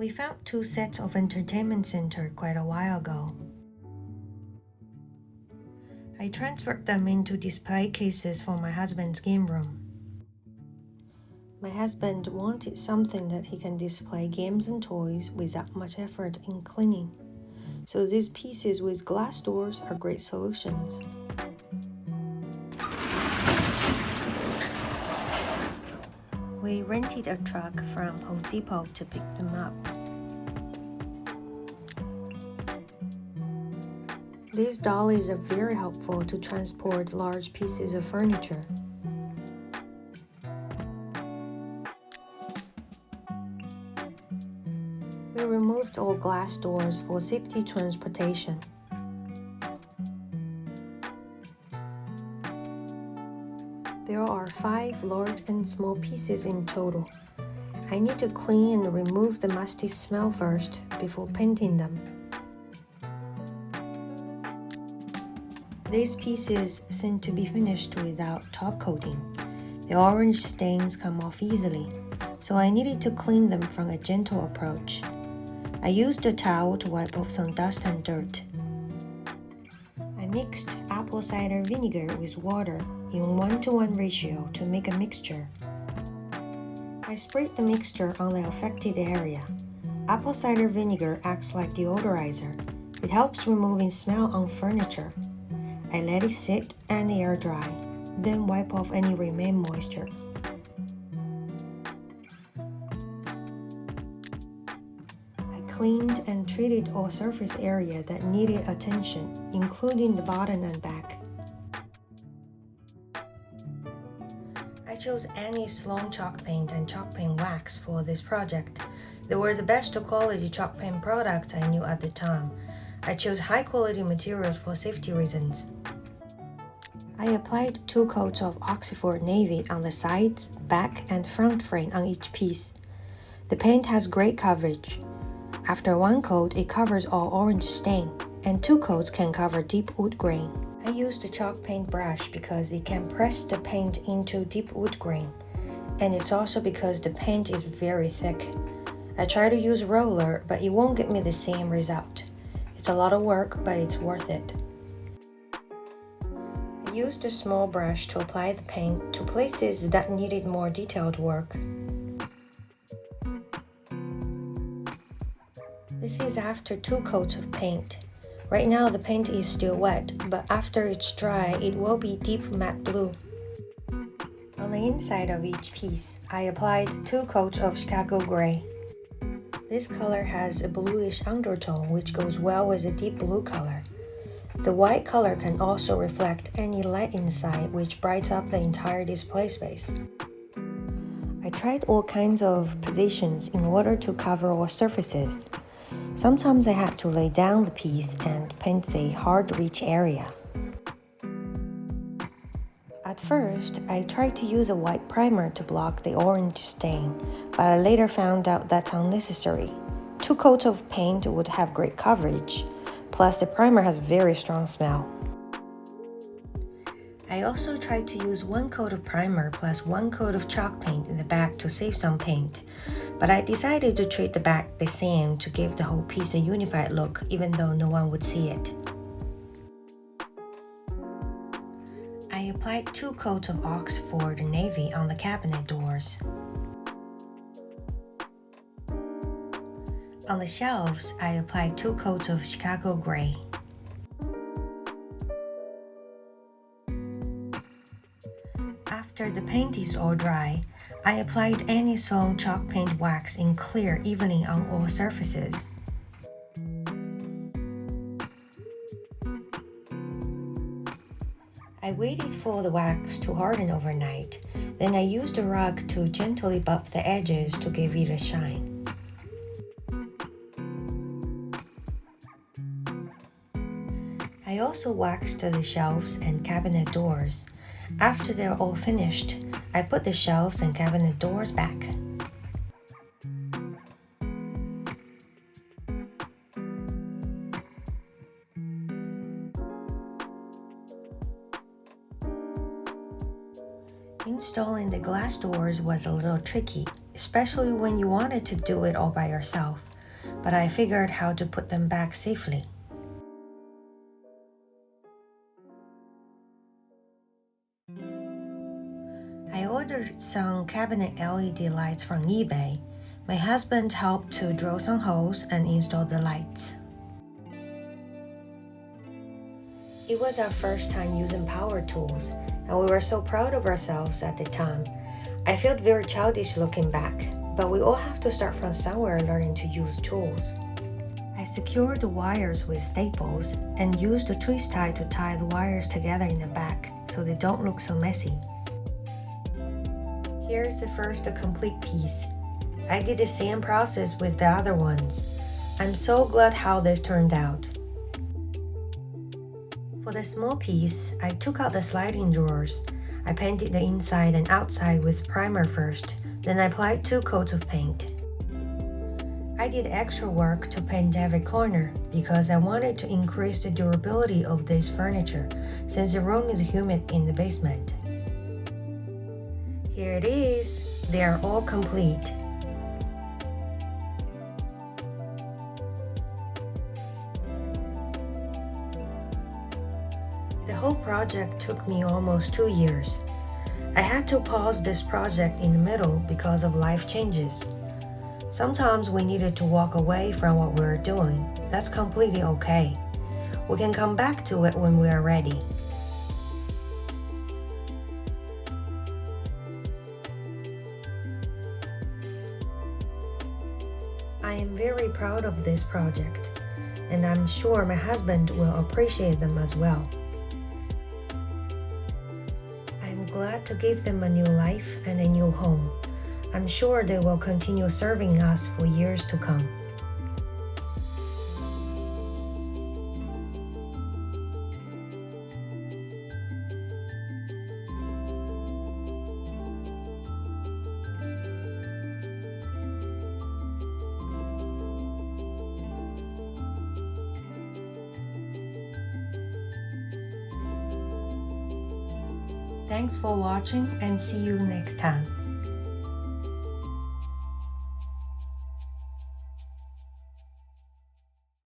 We found 2 sets of entertainment center quite a while ago. I transferred them into display cases for my husband's game room. My husband wanted something that he can display games and toys without much effort in cleaning. So these pieces with glass doors are great solutions. We rented a truck from Home Depot to pick them up. These dollies are very helpful to transport large pieces of furniture. We removed all glass doors for safety transportation. There are 5 large and small pieces in total. I need to clean and remove the musty smell first before painting them. These pieces seem to be finished without top coating. The orange stains come off easily, so I needed to clean them from a gentle approach. I used a towel to wipe off some dust and dirt. I mixed apple cider vinegar with water in 1:1 ratio to make a mixture. I sprayed the mixture on the affected area. Apple cider vinegar acts like deodorizer. It helps removing smell on furniture. I let it sit and air dry, then wipe off any remaining moisture. I cleaned and treated all surface area that needed attention, including the bottom and back. I chose any Sloan chalk paint and chalk paint wax for this project. They were the best quality chalk paint product I knew at the time. I chose high quality materials for safety reasons. I applied 2 coats of Oxford Navy on the sides, back, and front frame on each piece. The paint has great coverage. After 1 coat, it covers all orange stain, and 2 coats can cover deep wood grain. I used a chalk paint brush because it can press the paint into deep wood grain, and it's also because the paint is very thick. I try to use roller, but it won't get me the same result. It's a lot of work, but it's worth it. I used a small brush to apply the paint to places that needed more detailed work. This is after 2 coats of paint. Right now the paint is still wet, but after it's dry, it will be deep matte blue. On the inside of each piece, I applied 2 coats of Chicago gray. This color has a bluish undertone which goes well with the deep blue color. The white color can also reflect any light inside, which brightens up the entire display space. I tried all kinds of positions in order to cover all surfaces. Sometimes I had to lay down the piece and paint the hard-to-reach area. At first, I tried to use a white primer to block the orange stain, but I later found out that's unnecessary. 2 coats of paint would have great coverage. Plus, the primer has very strong smell. I also tried to use 1 coat of primer plus 1 coat of chalk paint in the back to save some paint, but I decided to treat the back the same to give the whole piece a unified look even though no one would see it. I applied 2 coats of Oxford Navy on the cabinet doors. On the shelves, I applied 2 coats of Chicago gray. After the paint is all dry, I applied any Sloan chalk paint wax in clear evenly on all surfaces. I waited for the wax to harden overnight, then I used a rug to gently buff the edges to give it a shine. I also waxed the shelves and cabinet doors. After they're all finished, I put the shelves and cabinet doors back. Installing the glass doors was a little tricky, especially when you wanted to do it all by yourself. but I figured how to put them back safely. I ordered some cabinet LED lights from eBay. My husband helped to drill some holes and install the lights. It was our first time using power tools, and we were so proud of ourselves at the time. I felt very childish looking back, but we all have to start from somewhere learning to use tools. I secured the wires with staples and used the twist tie to tie the wires together in the back so they don't look so messy. Here's the first complete piece. I did the same process with the other ones. I'm so glad how this turned out. For the small piece, I took out the sliding drawers. I painted the inside and outside with primer first, then I applied 2 coats of paint. I did extra work to paint every corner because I wanted to increase the durability of this furniture since the room is humid in the basement. Here it is. They are all complete. The whole project took me almost 2 years. I had to pause this project in the middle because of life changes. Sometimes we needed to walk away from what we were doing. That's completely okay. We can come back to it when we are ready. I am very proud of this project, and I'm sure my husband will appreciate them as well. I'm glad to give them a new life and a new home. I'm sure they will continue serving us for years to come. Thanks for watching and see you next time.